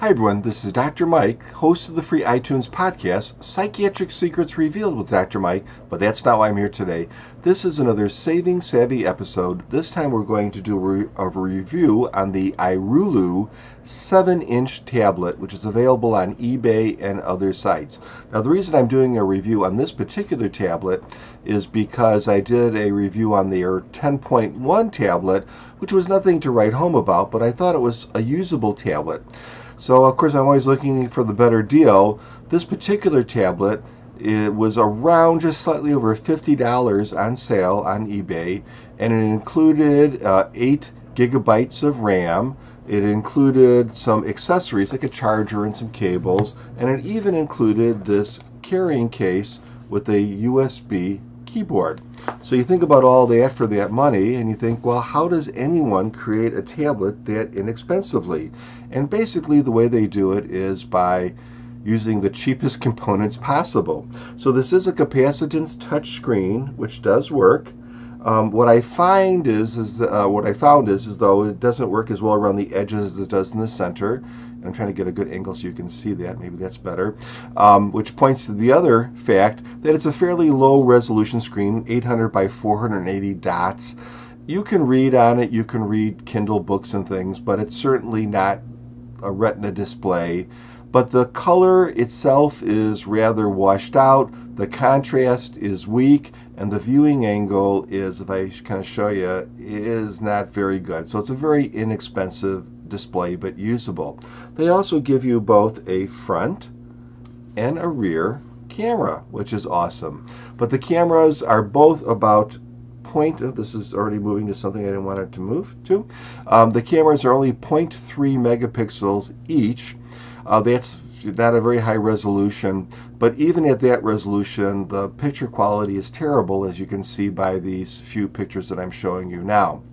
Hi everyone, this is Dr. Mike, host of the free iTunes podcast, Psychiatric Secrets Revealed with Dr. Mike, but that's not why I'm here today. This is another Saving Savvy episode. This time we're going to do a review on the iRulu 7-inch tablet, which is available on eBay and other sites. Now the reason I'm doing a review on this particular tablet is because I did a review on their 10.1 tablet, which was nothing to write home about, but I thought it was a usable tablet. So of course I'm always looking for the better deal. This particular tablet, it was around just slightly over $50 on sale on eBay, and it included 8 gigabytes of RAM. It included some accessories like a charger and some cables, and it even included this carrying case with a USB keyboard. So you think about all that for that money and you think, well, how does anyone create a tablet that inexpensively? And basically the way they do it is by using the cheapest components possible. So this is a capacitance touch screen, which does work. What I found is though it doesn't work as well around the edges as it does in the center. I'm trying to get a good angle so you can see that. Maybe that's better. Which points to the other fact that it's a fairly low resolution screen, 800 by 480 dots. You can read on it, you can read Kindle books and things, but it's certainly not a Retina display. But the color itself is rather washed out, the contrast is weak, and the viewing angle is, if I kind of show you, is not very good. So it's a very inexpensive display, but usable. They also give you both a front and a rear camera, which is awesome. But the cameras are both about this is already moving to something I didn't want it to move to. The cameras are only 0.3 megapixels each. That's not a very high resolution, but even at that resolution, the picture quality is terrible, as you can see by these few pictures that I'm showing you now.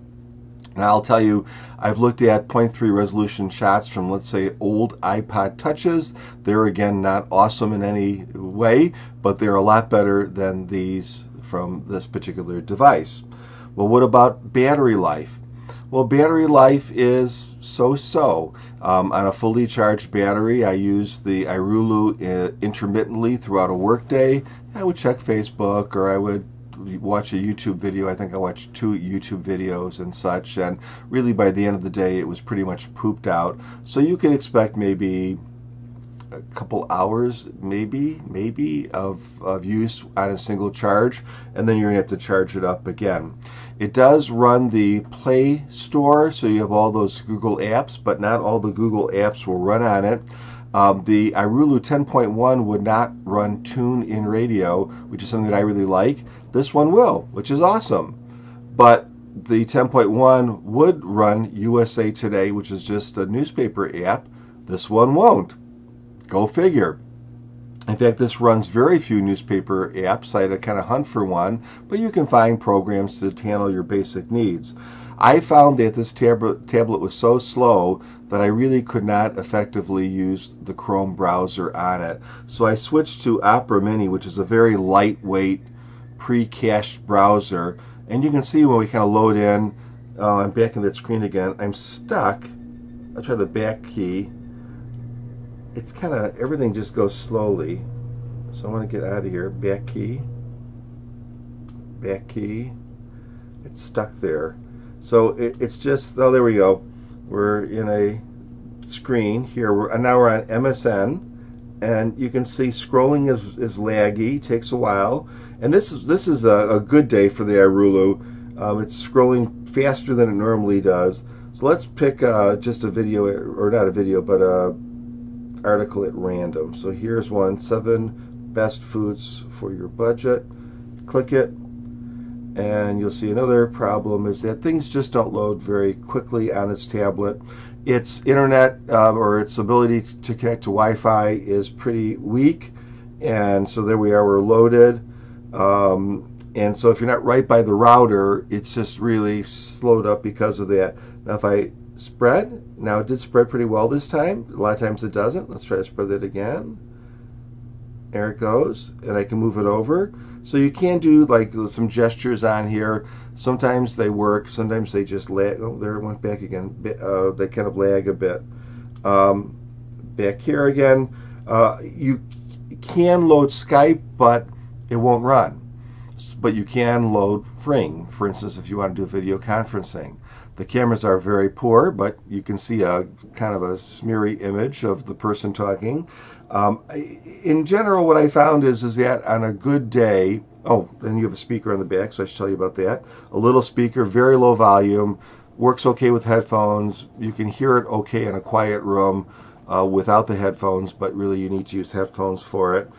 Now I'll tell you, I've looked at 0.3 resolution shots from, let's say, old iPod Touches. They're again not awesome in any way, but they're a lot better than these from this particular device. Well, what about battery life? Well, battery life is so-so. On a fully charged battery, I use the iRulu intermittently throughout a workday. I would check Facebook, or I would watch a YouTube video. I think I watched 2 YouTube videos and such, and really by the end of the day it was pretty much pooped out. So you can expect maybe a couple hours maybe of use on a single charge, and then you're gonna have to charge it up again. It does run the Play Store, so you have all those Google apps, but not all the Google apps will run on it. The iRulu 10.1 would not run TuneIn Radio, which is something that I really like. This one will, which is awesome. But the 10.1 would run USA Today, which is just a newspaper app. This one won't. Go figure. In fact, this runs very few newspaper apps. I had to kind of hunt for one, but you can find programs to handle your basic needs. I found that this tablet was so slow that I really could not effectively use the Chrome browser on it. So I switched to Opera Mini, which is a very lightweight pre-cached browser. And you can see when we kind of load in, I'm back in that screen again, I'm stuck. I'll try the back key. It's kind of, everything just goes slowly. So I want to get out of here. Back key. Back key. It's stuck there. So it's just, oh, there we go. We're in a screen here. Now we're on MSN, and you can see scrolling is laggy, takes a while. And this is a good day for the iRulu. It's scrolling faster than it normally does. So let's pick just a video, or not a video, but a article at random. So here's one, 7 best foods for your budget. Click it, and you'll see another problem is that things just don't load very quickly on this tablet. Its internet or its ability to connect to Wi-Fi is pretty weak, and so there we are, we're loaded. And so if you're not right by the router, it's just really slowed up because of that. Now if I spread, now it did spread pretty well this time. A lot of times it doesn't. Let's try to spread it again. There it goes, and I can move it over. So you can do like some gestures on here. Sometimes they work, sometimes they just lag. Oh, there it went back again. They kind of lag a bit. back here again. You can load Skype, but it won't run. But you can load Ring, for instance, if you want to do video conferencing. The cameras are very poor, but you can see a kind of a smeary image of the person talking. In general, what I found is that on a good day, oh, and you have a speaker on the back, so I should tell you about that. A little speaker, very low volume, works okay with headphones. You can hear it okay in a quiet room without the headphones, but really you need to use headphones for it.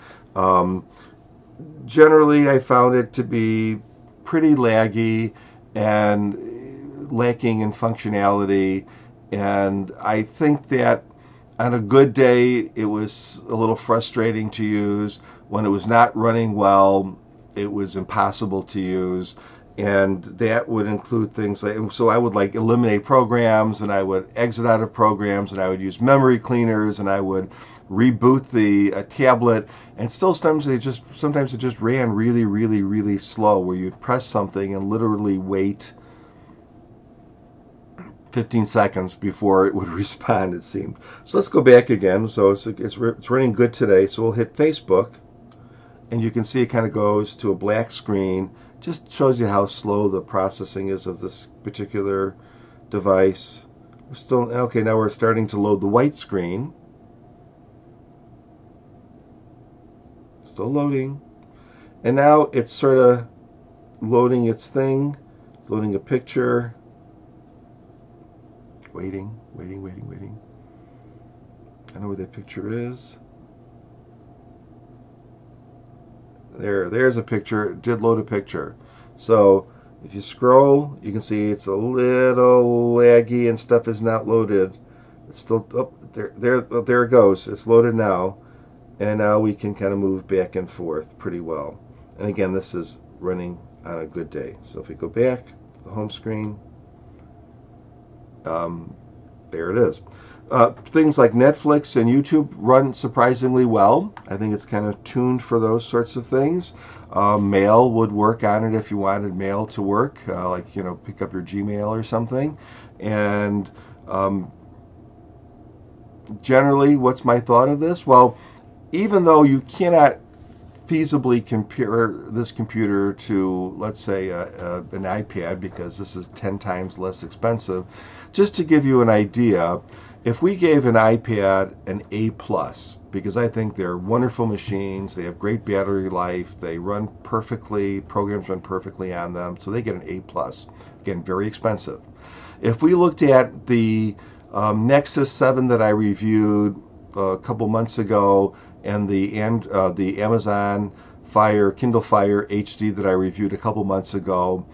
Generally, I found it to be pretty laggy and lacking in functionality, and I think that on a good day it was a little frustrating to use. When it was not running well, it was impossible to use, and that would include things like, so I would like eliminate programs, and I would exit out of programs, and I would use memory cleaners, and I would reboot the tablet, and still sometimes it just ran really slow, where you'd press something and literally wait 15 seconds before it would respond, it seemed. So let's go back again. So it's running good today. So we'll hit Facebook, and you can see it kind of goes to a black screen. Just shows you how slow the processing is of this particular device. We're still, okay, now we're starting to load the white screen. Still loading. And now it's sort of loading its thing. It's loading a picture. Waiting. I know where that picture is. There's a picture. It did load a picture. So if you scroll, you can see it's a little laggy and stuff is not loaded. It's still up there it goes. It's loaded now. And now we can kind of move back and forth pretty well. And again, this is running on a good day. So if we go back to the home screen, there it is. Things like Netflix and YouTube run surprisingly well. I think it's kind of tuned for those sorts of things. Mail would work on it if you wanted mail to work, like, you know, pick up your Gmail or something. And generally, what's my thought of this? Well, even though you cannot feasibly compare this computer to, let's say, an iPad, because this is 10 times less expensive, just to give you an idea, if we gave an iPad an A+, because I think they're wonderful machines, they have great battery life, they run perfectly, programs run perfectly on them, so they get an A+. Again, very expensive. If we looked at the Nexus 7 that I reviewed a couple months ago, and the Amazon Kindle Fire HD that I reviewed a couple months ago,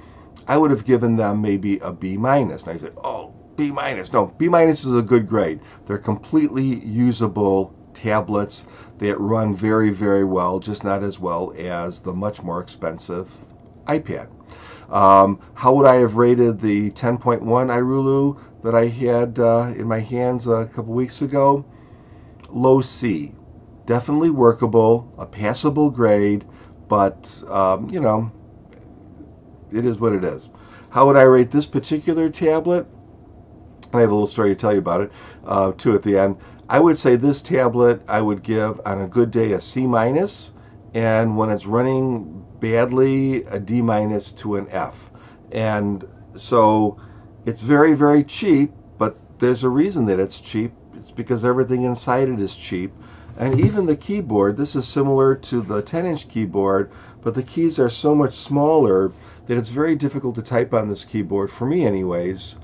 I would have given them maybe a B-. And I said, oh, B-. No, B- is a good grade. They're completely usable tablets that run very well, just not as well as the much more expensive iPad. How would I have rated the 10.1 iRulu that I had in my hands a couple weeks ago? Low C. Definitely workable, a passable grade, but, you know, it is what it is. How would I rate this particular tablet? I have a little story to tell you about it, too, at the end. I would say this tablet I would give, on a good day, a C-, and when it's running badly, a D- to an F. And so it's very cheap, but there's a reason that it's cheap. It's because everything inside it is cheap. And even the keyboard, this is similar to the 10-inch keyboard, but the keys are so much smaller that it's very difficult to type on this keyboard, for me anyways,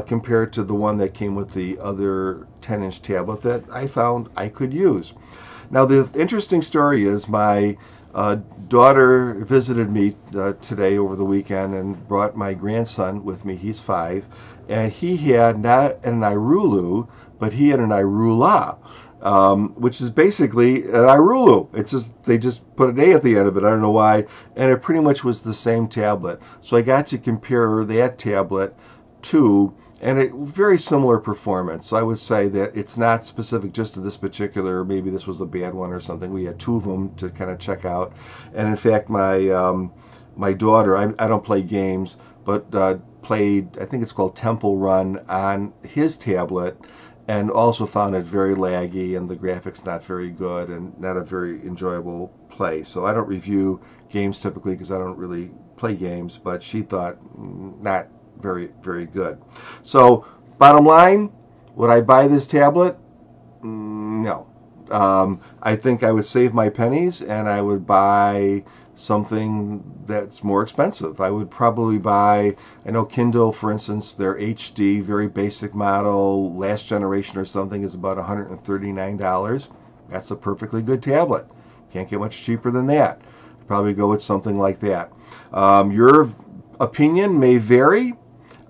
compared to the one that came with the other 10-inch tablet that I found I could use. Now, the interesting story is my daughter visited me today over the weekend and brought my grandson with me. He's 5, and he had not an iRulu, but he had an iRula. Which is basically an iRulu. It's just, they just put an A at the end of it. I don't know why. And it pretty much was the same tablet. So I got to compare that tablet to, and it very similar performance. So I would say that it's not specific just to this particular, maybe this was a bad one or something. We had 2 of them to kind of check out. And in fact, my daughter, I don't play games, but played, I think it's called Temple Run on his tablet. and also found it very laggy and the graphics not very good and not a very enjoyable play. So I don't review games typically because I don't really play games, but she thought not very, very good. So bottom line, would I buy this tablet? No. I think I would save my pennies and I would buy something that's more expensive. I would probably buy, I know Kindle, for instance, their HD, very basic model, last generation or something, is about $139. That's a perfectly good tablet. Can't get much cheaper than that. I'd probably go with something like that. Your opinion may vary.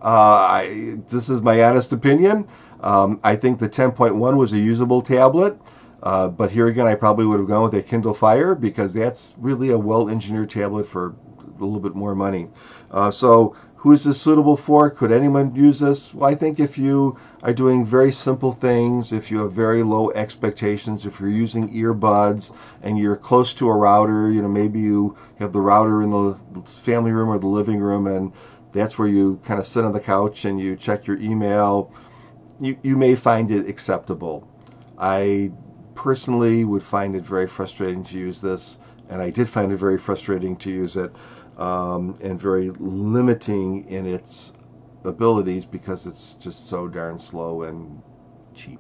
This is my honest opinion. I think the 10.1 was a usable tablet. But here again, I probably would have gone with a Kindle Fire because that's really a well-engineered tablet for a little bit more money. So who is this suitable for? Could anyone use this? Well, I think if you are doing very simple things, if you have very low expectations, if you're using earbuds and you're close to a router, maybe you have the router in the family room or the living room and that's where you kind of sit on the couch and you check your email, you may find it acceptable. I personally would find it very frustrating to use this, and I did find it very frustrating to use it, and very limiting in its abilities because it's just so darn slow and cheap.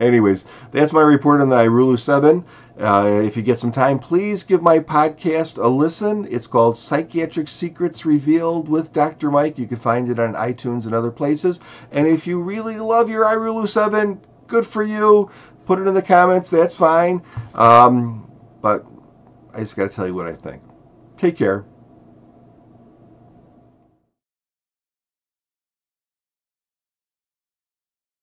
Anyways, that's my report on the iRulu 7. If you get some time, please give my podcast a listen. It's called Psychiatric Secrets Revealed with Dr. Mike. You can find it on iTunes and other places. And if you really love your iRulu 7, good for you. Put it in the comments. That's fine. But I just got to tell you what I think. Take care.